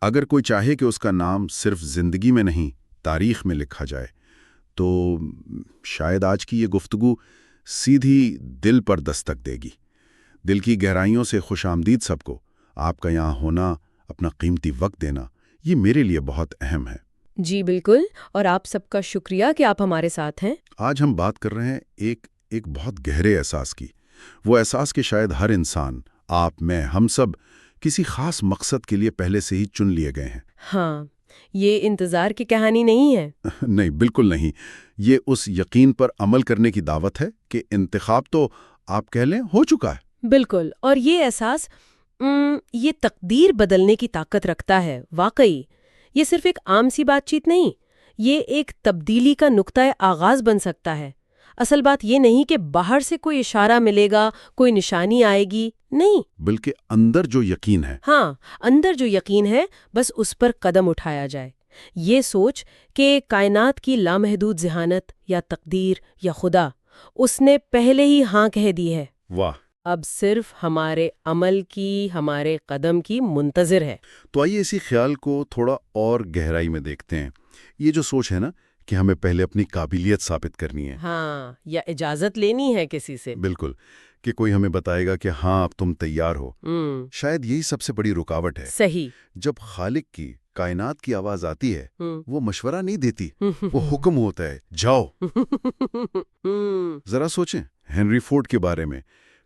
اگر کوئی چاہے کہ اس کا نام صرف زندگی میں نہیں تاریخ میں لکھا جائے تو شاید آج کی یہ گفتگو سیدھی دل پر دستک دے گی. دل کی گہرائیوں سے خوش آمدید سب کو. آپ کا یہاں ہونا، اپنا قیمتی وقت دینا، یہ میرے لیے بہت اہم ہے. جی بالکل، اور آپ سب کا شکریہ کہ آپ ہمارے ساتھ ہیں. آج ہم بات کر رہے ہیں ایک بہت گہرے احساس کی. وہ احساس کہ شاید ہر انسان، آپ، میں، ہم سب کسی خاص مقصد کے لیے پہلے سے ہی چن لیے گئے ہیں. ہاں، یہ انتظار کی کہانی نہیں ہے. نہیں، بالکل نہیں. یہ اس یقین پر عمل کرنے کی دعوت ہے کہ انتخاب تو آپ کہہ لیں ہو چکا ہے. بالکل، اور یہ احساس یہ تقدیر بدلنے کی طاقت رکھتا ہے. واقعی یہ صرف ایک عام سی بات چیت نہیں، یہ ایک تبدیلی کا نقطۂ آغاز بن سکتا ہے. اصل بات یہ نہیں کہ باہر سے کوئی اشارہ ملے گا، کوئی نشانی آئے گی، نہیں، بلکہ اندر جو یقین ہے. ہاں، اندر جو یقین ہے بس اس پر قدم اٹھایا جائے. یہ سوچ کہ کائنات کی لامحدود ذہانت یا تقدیر یا خدا اس نے پہلے ہی ہاں کہہ دی ہے. واہ! اب صرف ہمارے عمل کی، ہمارے قدم کی منتظر ہے. تو آئیے اسی خیال کو تھوڑا اور گہرائی میں دیکھتے ہیں. یہ جو سوچ ہے نا کہ ہمیں پہلے اپنی قابلیت ثابت کرنی ہے. ہاں، یا اجازت لینی ہے کسی سے. بالکل، کہ کوئی ہمیں بتائے گا کہ ہاں اب تم تیار ہو. شاید یہی سب سے بڑی رکاوٹ ہے. صحیح. جب خالق کی، کائنات کی آواز آتی ہے، وہ مشورہ نہیں دیتی، وہ حکم ہوتا ہے، جاؤ. ذرا سوچیں ہنری فورڈ کے بارے میں.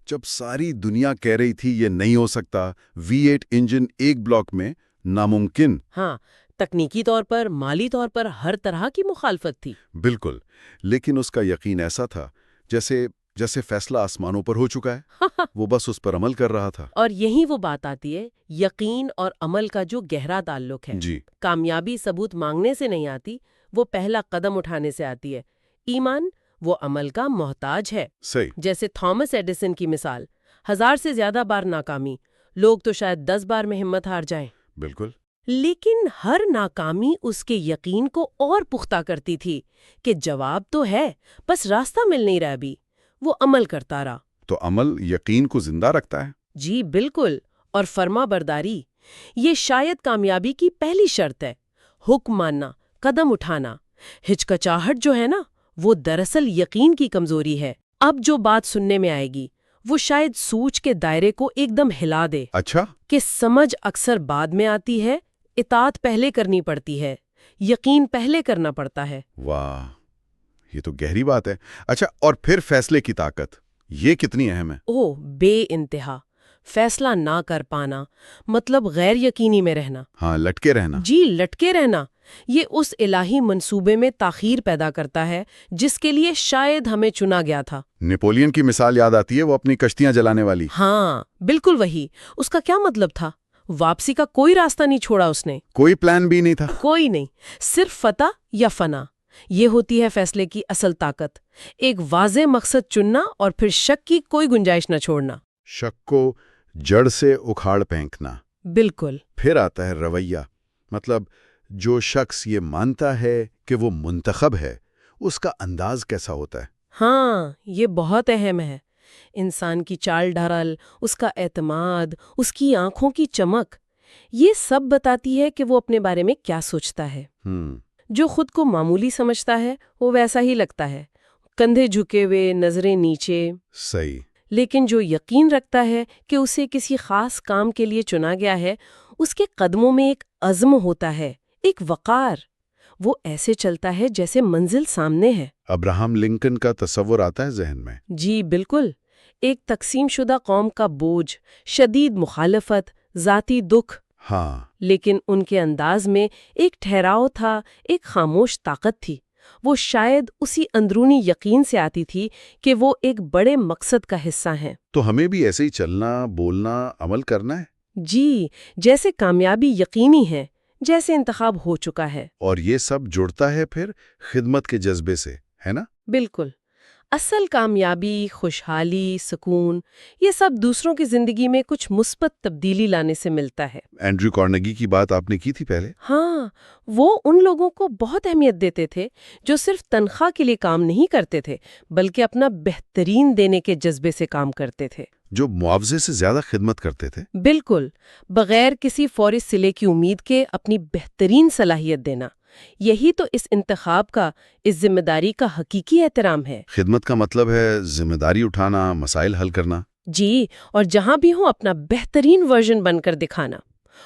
جب ساری دنیا کہہ رہی تھی یہ نہیں ہو سکتا، V8 انجن ایک بلاک میں ناممکن. ہاں، تکنیکی طور پر، مالی طور پر ہر طرح کی مخالفت تھی. بالکل، لیکن اس کا یقین ایسا تھا جیسے فیصلہ آسمانوں پر ہو چکا ہے. وہ بس اس پر عمل کر رہا تھا. اور یہی وہ بات آتی ہے، یقین اور عمل کا جو گہرا تعلق ہے. جی. کامیابی ثبوت مانگنے سے نہیں آتی، وہ پہلا قدم اٹھانے سے آتی ہے. ایمان وہ عمل کا محتاج ہے. صحیح. جیسے تھامس ایڈیسن کی مثال، 1000 سے زیادہ بار ناکامی، لوگ تو شاید 10 بار میں ہمت ہار جائیں. بالکل. لیکن ہر ناکامی اس کے یقین کو اور پختہ کرتی تھی کہ جواب تو ہے، بس راستہ مل نہیں رہا ابھی. وہ عمل کرتا رہا. تو عمل یقین کو زندہ رکھتا ہے. جی بالکل، اور فرما برداری یہ شاید کامیابی کی پہلی شرط ہے. حکم ماننا، قدم اٹھانا. ہچکچاہٹ جو ہے نا، وہ دراصل یقین کی کمزوری ہے. اب جو بات سننے میں آئے گی وہ شاید سوچ کے دائرے کو ایک دم ہلا دے. اچھا. کہ سمجھ اکثر بعد میں آتی ہے، اطاعت پہلے کرنی پڑتی ہے، یقین پہلے کرنا پڑتا ہے. واہ، یہ تو گہری بات ہے. اچھا، اور پھر فیصلے کی طاقت، یہ کتنی اہم ہے؟ اوہ، بے انتہا. فیصلہ نہ کر پانا مطلب غیر یقینی میں رہنا. ہاں، لٹکے رہنا. جی، لٹکے رہنا. یہ اس الہی منصوبے میں تاخیر پیدا کرتا ہے جس کے لیے شاید ہمیں چنا گیا تھا. نیپولین کی مثال یاد آتی ہے، وہ اپنی کشتیاں جلانے والی. ہاں بالکل وہی. اس کا کیا مطلب تھا؟ واپسی کا کوئی راستہ نہیں چھوڑا اس نے. کوئی پلان بھی نہیں تھا. کوئی نہیں، صرف فتح یا فنا. یہ ہوتی ہے فیصلے کی اصل طاقت. ایک واضح مقصد چننا اور پھر شک کی کوئی گنجائش نہ چھوڑنا. شک کو جڑ سے اکھاڑ پھینکنا. بالکل. پھر آتا ہے رویہ. مطلب جو شخص یہ مانتا ہے کہ وہ منتخب ہے، اس کا انداز کیسا ہوتا ہے؟ ہاں، یہ بہت اہم ہے. انسان کی چال ڈھال، اس کا اعتماد، اس کی آنکھوں کی چمک، یہ سب بتاتی ہے کہ وہ اپنے بارے میں کیا سوچتا ہے. جو خود کو معمولی سمجھتا ہے وہ ویسا ہی لگتا ہے، کندھے جھکے ہوئے، نظریں نیچے. صحیح. لیکن جو یقین رکھتا ہے کہ اسے کسی خاص کام کے لیے چنا گیا ہے، اس کے قدموں میں ایک عزم ہوتا ہے، ایک وقار. وہ ایسے چلتا ہے جیسے منزل سامنے ہے. ابراہم لنکن کا تصور آتا ہے ذہن میں. جی بالکل. ایک تقسیم شدہ قوم کا بوجھ، شدید مخالفت، ذاتی دکھ. ہاں. لیکن ان کے انداز میں ایک ٹھہراؤ تھا، ایک خاموش طاقت تھی. وہ شاید اسی اندرونی یقین سے آتی تھی کہ وہ ایک بڑے مقصد کا حصہ ہیں. تو ہمیں بھی ایسے ہی چلنا، بولنا، عمل کرنا ہے. جی، جیسے کامیابی یقینی ہے، جیسے انتخاب ہو چکا ہے. اور یہ سب جڑتا ہے پھر خدمت کے جذبے سے، ہے نا؟ بالکل. اصل کامیابی، خوشحالی، سکون، یہ سب دوسروں کی زندگی میں کچھ مثبت تبدیلی لانے سے ملتا ہے. اینڈریو کارنیگی کی بات آپ نے کی تھی پہلے. ہاں، وہ ان لوگوں کو بہت اہمیت دیتے تھے جو صرف تنخواہ کے لیے کام نہیں کرتے تھے بلکہ اپنا بہترین دینے کے جذبے سے کام کرتے تھے. جو معاوضے سے زیادہ خدمت کرتے تھے؟ بالکل، بغیر کسی فوری صلے کی امید کے اپنی بہترین صلاحیت دینا، یہی تو اس انتخاب کا، اس ذمہ داری کا حقیقی احترام ہے۔ خدمت کا مطلب ہے ذمہ داری اٹھانا، مسائل حل کرنا۔ جی، اور جہاں بھی ہوں اپنا بہترین ورژن بن کر دکھانا۔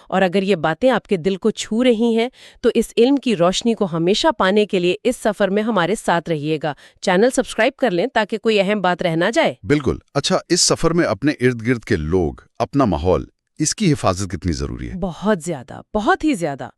اور اگر یہ باتیں آپ کے دل کو چھو رہی ہیں تو اس علم کی روشنی کو ہمیشہ پانے کے لیے اس سفر میں ہمارے ساتھ رہیے گا۔ چینل سبسکرائب کر لیں تاکہ کوئی اہم بات رہ نہ جائے۔ بالکل۔ اچھا، اس سفر میں اپنے ارد گرد کے لوگ، اپنا ماحول، اس کی حفاظت کتنی ضروری ہے؟ بہت زیادہ، بہت ہی زیادہ۔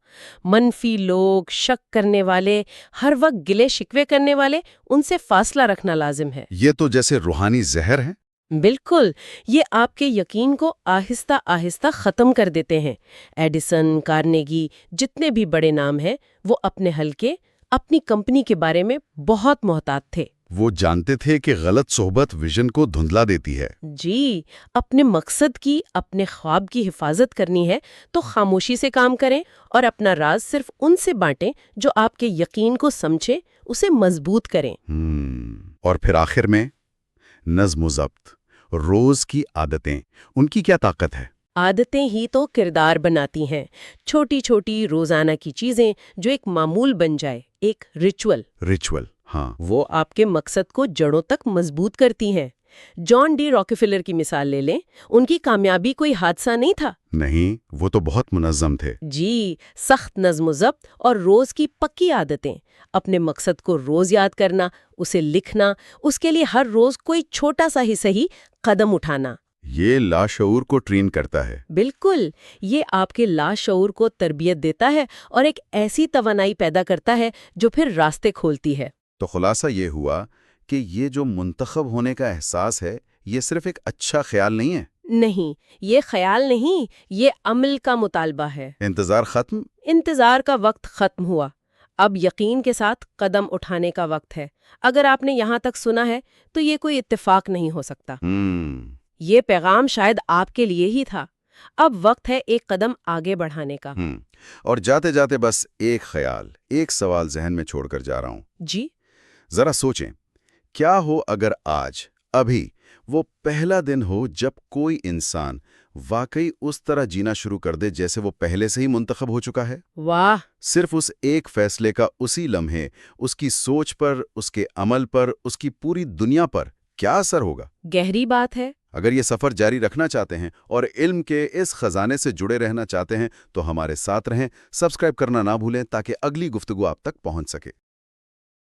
منفی لوگ، شک کرنے والے، ہر وقت گلے شکوے کرنے والے، ان سے فاصلہ رکھنا لازم ہے۔ یہ تو جیسے روحانی زہر ہے۔ بالکل، یہ آپ کے یقین کو آہستہ آہستہ ختم کر دیتے ہیں۔ ایڈیسن، کارنیگی، جتنے بھی بڑے نام ہیں، وہ اپنے حلقے، اپنی کمپنی کے بارے میں بہت محتاط تھے۔ وہ جانتے تھے کہ غلط صحبت ویژن کو دھندلا دیتی ہے۔ جی، اپنے مقصد کی، اپنے خواب کی حفاظت کرنی ہے تو خاموشی سے کام کریں اور اپنا راز صرف ان سے بانٹیں جو آپ کے یقین کو سمجھیں، اسے مضبوط کریں۔ اور پھر آخر میں نظم و ضبط، روز کی عادتیں، ان کی کیا طاقت ہے؟ عادتیں ہی تو کردار بناتی ہیں، چھوٹی چھوٹی روزانہ کی چیزیں جو ایک معمول بن جائے، ایک ریچول۔ ہاں۔ وہ آپ کے مقصد کو جڑوں تک مضبوط کرتی ہیں۔ جان ڈی راکفیلر کی مثال لے لیں، ان کی کامیابی کوئی حادثہ نہیں تھا۔ نہیں، وہ تو بہت منظم تھے۔ جی، سخت نظم و ضبط اور روز کی پکی عادتیں، اپنے مقصد کو روز یاد کرنا، اسے لکھنا، اس کے لیے ہر روز کوئی چھوٹا سا ہی صحیح قدم اٹھانا۔ یہ لاشعور کو ٹرین کرتا ہے۔ بالکل، یہ آپ کے لاشعور کو تربیت دیتا ہے اور ایک ایسی توانائی پیدا کرتا ہے جو پھر راستے کھولتی ہے۔ تو خلاصہ یہ ہوا کہ یہ جو منتخب ہونے کا احساس ہے، یہ صرف ایک اچھا خیال نہیں ہے۔ نہیں، یہ خیال نہیں، یہ عمل کا مطالبہ ہے۔ انتظار ختم؟ انتظار کا وقت ختم ہوا، اب یقین کے ساتھ قدم اٹھانے کا وقت ہے۔ اگر آپ نے یہاں تک سنا ہے تو یہ کوئی اتفاق نہیں ہو سکتا۔ یہ پیغام شاید آپ کے لیے ہی تھا۔ اب وقت ہے ایک قدم آگے بڑھانے کا۔ اور جاتے جاتے بس ایک خیال، ایک سوال ذہن میں چھوڑ کر جا رہا ہوں۔ جی؟ ذرا سوچیں، کیا ہو اگر آج، ابھی، وہ پہلا دن ہو جب کوئی انسان واقعی اس طرح جینا شروع کر دے جیسے وہ پہلے سے ہی منتخب ہو چکا ہے؟ واہ! صرف اس ایک فیصلے کا اسی لمحے اس کی سوچ پر، اس کے عمل پر، اس کی پوری دنیا پر کیا اثر ہوگا؟ گہری بات ہے۔ اگر یہ سفر جاری رکھنا چاہتے ہیں اور علم کے اس خزانے سے جڑے رہنا چاہتے ہیں تو ہمارے ساتھ رہیں، سبسکرائب کرنا نہ بھولیں تاکہ اگلی گفتگو آپ تک پہنچ سکے۔